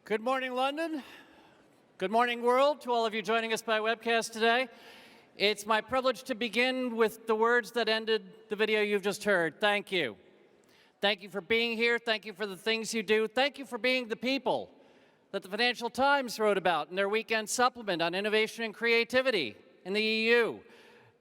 Good morning, London. Good morning, world, to all of you joining us by webcast today. It's my privilege to begin with the words that ended the video you've just heard. Thank you. Thank you for being here. Thank you for the things you do. Thank you for being the people that the Financial Times wrote about in their weekend supplement on innovation and creativity in the EU,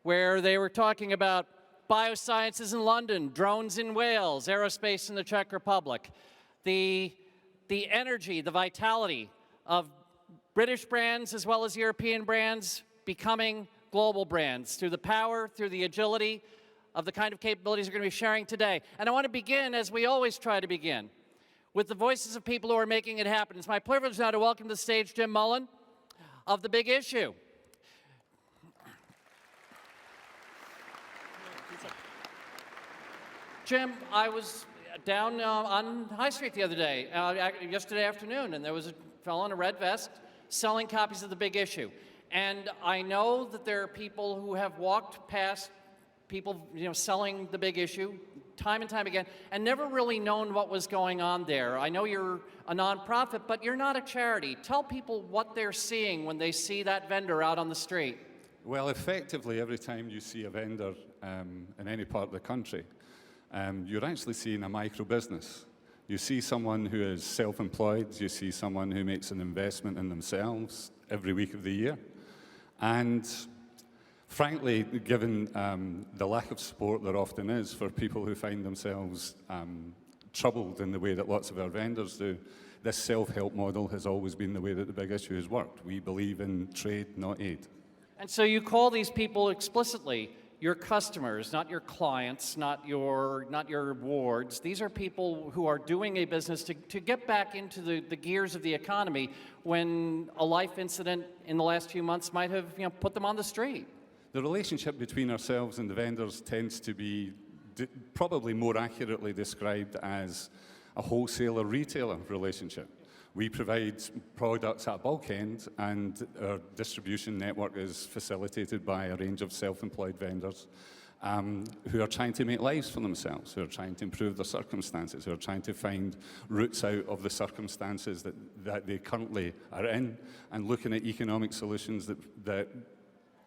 where they were talking about biosciences in London, drones in Wales, aerospace in the Czech Republic, the energy, the vitality of British brands as well as European brands becoming global brands through the power, through the agility of the kind of capabilities we're going to be sharing today. And I want to begin, as we always try to begin, with the voices of people who are making it happen. It's my privilege now to welcome to the stage Jim Mullan of The Big Issue. Jim, I was down on High Street the other day, yesterday afternoon, and there was a fellow in a red vest selling copies of The Big Issue. And I know that there are people who have walked past people, selling The Big Issue time and time again, and never really known what was going on there. I know you're a nonprofit, but you're not a charity. Tell people what they're seeing when they see that vendor out on the street. Well, effectively, every time you see a vendor in any part of the country, you're actually seeing a micro business. You see someone who is self-employed, you see someone who makes an investment in themselves every week of the year. And frankly, given the lack of support there often is for people who find themselves troubled in the way that lots of our vendors do, this self-help model has always been the way that The Big Issue has worked. We believe in trade, not aid. And so you call these people explicitly your customers, not your clients, not your wards. These are people who are doing a business to get back into the gears of the economy when a life incident in the last few months might have put them on the street. The relationship between ourselves and the vendors tends to be probably more accurately described as a wholesaler-retailer relationship. We provide products at bulk end, and our distribution network is facilitated by a range of self-employed vendors who are trying to make lives for themselves, who are trying to improve their circumstances, who are trying to find routes out of the circumstances that they currently are in, and looking at economic solutions that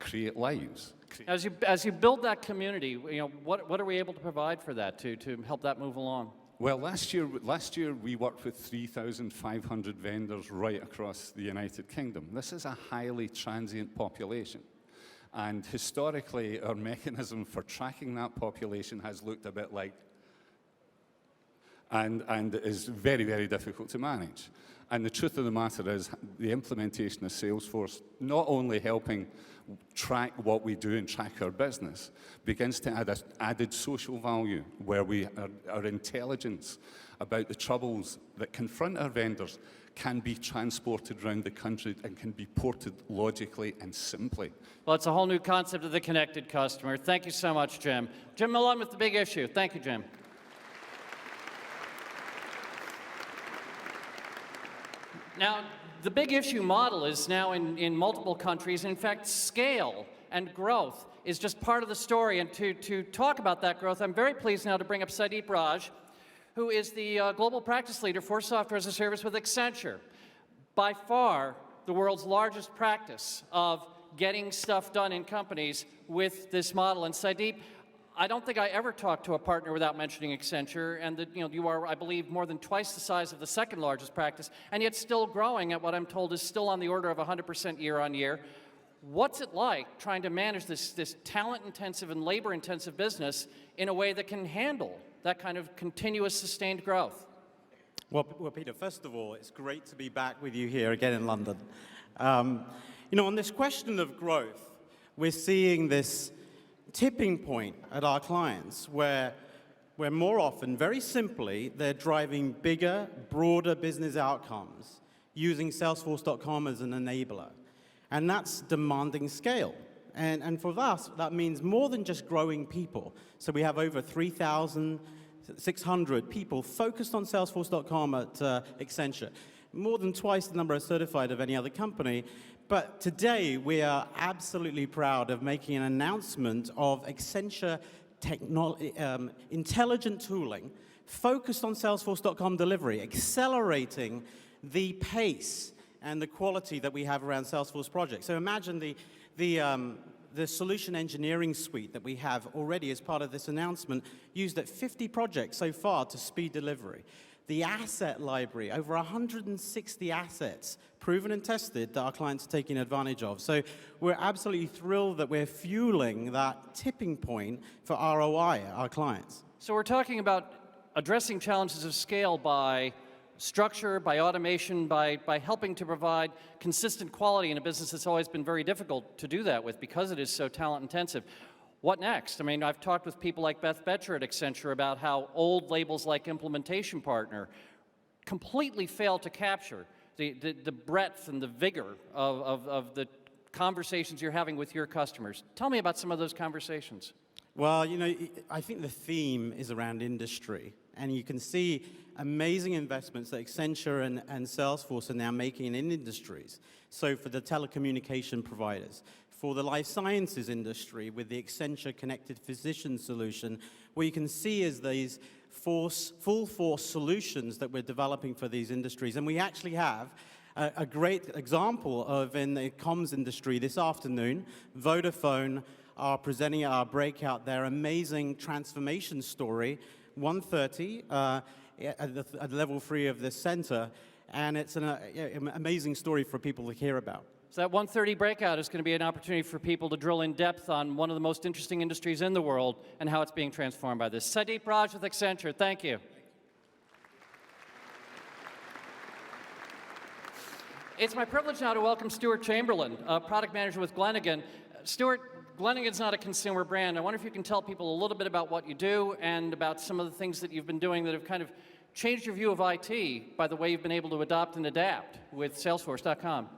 create lives. As you build that community, what are we able to provide for that to help that move along? Well, last year we worked with 3,500 vendors right across the United Kingdom. This is a highly transient population. And historically, our mechanism for tracking that population has looked a bit like, and is very, very difficult to manage. And the truth of the matter is the implementation of Salesforce, not only helping track what we do and track our business, begins to add added social value where our intelligence about the troubles that confront our vendors can be transported around the country and can be ported logically and simply. Well, it's a whole new concept of the connected customer. Thank you so much, Jim. Jim Mullan with The Big Issue. Thank you, Jim. Now, the Big Issue model is now in multiple countries. In fact, scale and growth is just part of the story. And to talk about that growth, I'm very pleased now to bring up Saideep Raj, who is the global practice leader for software as a service with Accenture. By far, the world's largest practice of getting stuff done in companies with this model. And Saideep, I don't think I ever talked to a partner without mentioning Accenture, and that you are, I believe, more than twice the size of the second largest practice, and yet still growing at what I'm told is still on the order of 100% year on year. What's it like trying to manage this talent-intensive and labor-intensive business in a way that can handle that kind of continuous, sustained growth? Well, Peter, first of all, it's great to be back with you here again in London. On this question of growth, we're seeing this tipping point at our clients where more often, very simply, they're driving bigger, broader business outcomes using Salesforce.com as an enabler. And that's demanding scale. And for us, that means more than just growing people. So we have over 3,600 people focused on Salesforce.com at Accenture. More than twice the number of certified of any other company. But today, we are absolutely proud of making an announcement of Accenture intelligent tooling focused on Salesforce.com delivery, accelerating the pace and the quality that we have around Salesforce projects. So imagine the solution engineering suite that we have already as part of this announcement used at 50 projects so far to speed delivery. The asset library, over 160 assets, proven and tested, that our clients are taking advantage of. So we're absolutely thrilled that we're fueling that tipping point for ROI at our clients. So we're talking about addressing challenges of scale by structure, by automation, by helping to provide consistent quality in a business that's always been very difficult to do that with because it is so talent intensive. What next? I mean, I've talked with people like Beth Betcher at Accenture about how old labels like implementation partner completely fail to capture the breadth and the vigor of the conversations you're having with your customers. Tell me about some of those conversations. Well, you know, I think the theme is around industry, and you can see amazing investments that Accenture and Salesforce are now making in industries. So for the telecommunication providers, for the life sciences industry with the Accenture Connected Physician solution, what you can see is these full force solutions that we're developing for these industries. And we actually have a great example of in the comms industry this afternoon. Vodafone are presenting at our breakout their amazing transformation story, 1:30 at level 3 of this center, and it's an amazing story for people to hear about. So that 1:30 breakout is going to be an opportunity for people to drill in depth on one of the most interesting industries in the world and how it's being transformed by this. Saideep Raj with Accenture, thank you. It's my privilege now to welcome Stuart Chamberlain, product manager with Glenigan. Stuart, Glenigan's not a consumer brand. I wonder if you can tell people a little bit about what you do and about some of the things that you've been doing that have kind of changed your view of IT by the way you've been able to adopt and adapt with Salesforce.com.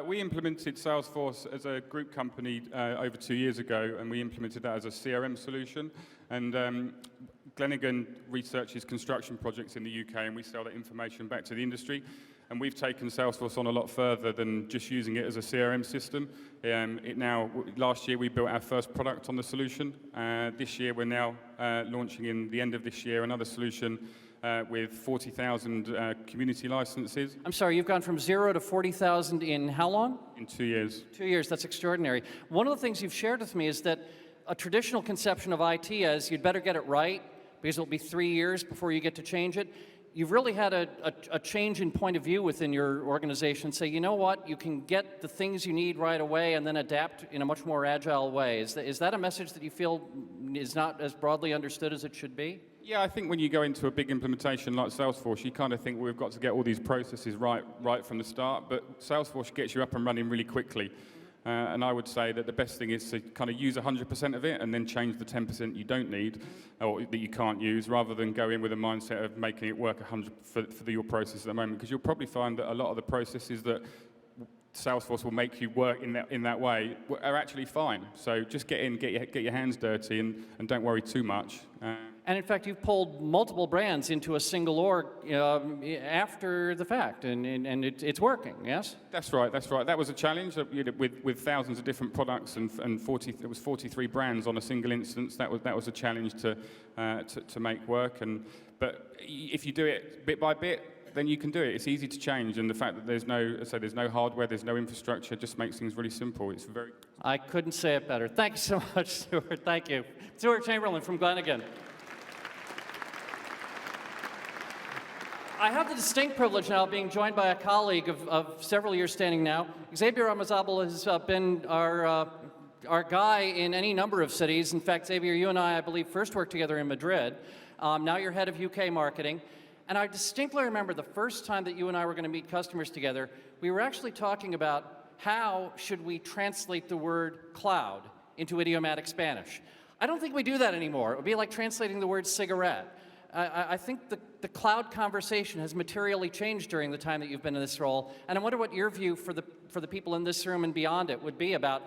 We implemented Salesforce as a group company over 2 years ago, and we implemented that as a CRM solution. And Glenigan researches construction projects in the UK, and we sell that information back to the industry. And we've taken Salesforce on a lot further than just using it as a CRM system. Last year we built our first product on the solution. This year we're now launching in the end of this year another solution with 40,000 community licenses. I'm sorry, you've gone from 0 to 40,000 in how long? In 2 years. 2 years, that's extraordinary. One of the things you've shared with me is that a traditional conception of IT as you'd better get it right because it'll be 3 years before you get to change it. You've really had a change in point of view within your organization. Say, you know what, you can get the things you need right away and then adapt in a much more agile way. Is that a message that you feel is not as broadly understood as it should be? Yeah, I think when you go into a big implementation like Salesforce, you kind of think, well, we've got to get all these processes right from the start, but Salesforce gets you up and running really quickly. And I would say that the best thing is to kind of use 100% of it and then change the 10% you don't need or that you can't use, rather than go in with a mindset of making it work 100 for your process at the moment. Because you'll probably find that a lot of the processes that Salesforce will make you work in that way are actually fine. So just get in, get your hands dirty, and don't worry too much. And in fact, you've pulled multiple brands into a single org after the fact, and it's working, yes? That's right, that's right. That was a challenge with thousands of different products and it was 43 brands on a single instance. That was a challenge to make work. But if you do it bit by bit, then you can do it. It's easy to change, and the fact that there's no hardware, there's no infrastructure, just makes things really simple. It's very. I couldn't say it better. Thank you so much, Stuart. Thank you. Stuart Chamberlain from Glenigan. I have the distinct privilege now of being joined by a colleague of several years standing now. Xabier Ormazabal has been our guy in any number of cities. In fact, Xabier, you and I believe, first worked together in Madrid. Now you're head of UK marketing. And I distinctly remember the first time that you and I were going to meet customers together, we were actually talking about how should we translate the word cloud into idiomatic Spanish. I don't think we do that anymore. It would be like translating the word cigarette. I think the cloud conversation has materially changed during the time that you've been in this role, and I wonder what your view for the people in this room and beyond it would be about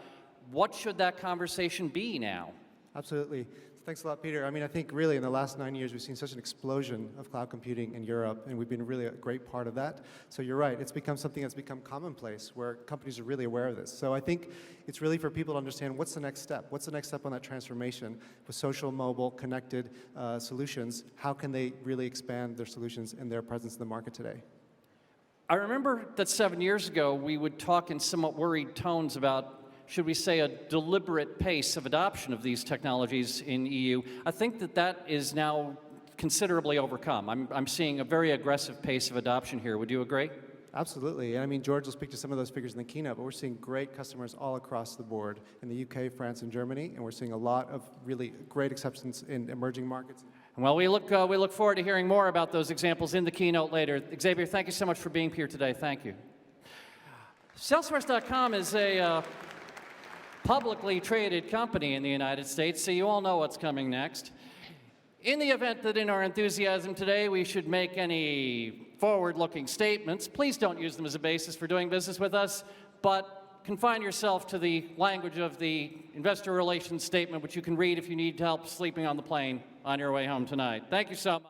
what should that conversation be now? Absolutely. Thanks a lot, Peter. I mean, I think really in the last 9 years, we've seen such an explosion of cloud computing in Europe, and we've been really a great part of that. So you're right, it's become something that's become commonplace, where companies are really aware of this. So I think it's really for people to understand what's the next step. What's the next step on that transformation with social, mobile, connected solutions? How can they really expand their solutions and their presence in the market today? I remember that 7 years ago, we would talk in somewhat worried tones about, should we say, a deliberate pace of adoption of these technologies in EU. I think that that is now considerably overcome. I'm seeing a very aggressive pace of adoption here. Would you agree? Absolutely. And I mean, George will speak to some of those figures in the keynote, but we're seeing great customers all across the board in the UK, France, and Germany, and we're seeing a lot of really great acceptance in emerging markets. Well, we look forward to hearing more about those examples in the keynote later. Xabier, thank you so much for being here today. Thank you. Salesforce.com is a publicly traded company in the United States, so you all know what's coming next. In the event that in our enthusiasm today we should make any forward-looking statements, please don't use them as a basis for doing business with us, but confine yourself to the language of the investor relations statement, which you can read if you need help sleeping on the plane on your way home tonight. Thank you so much.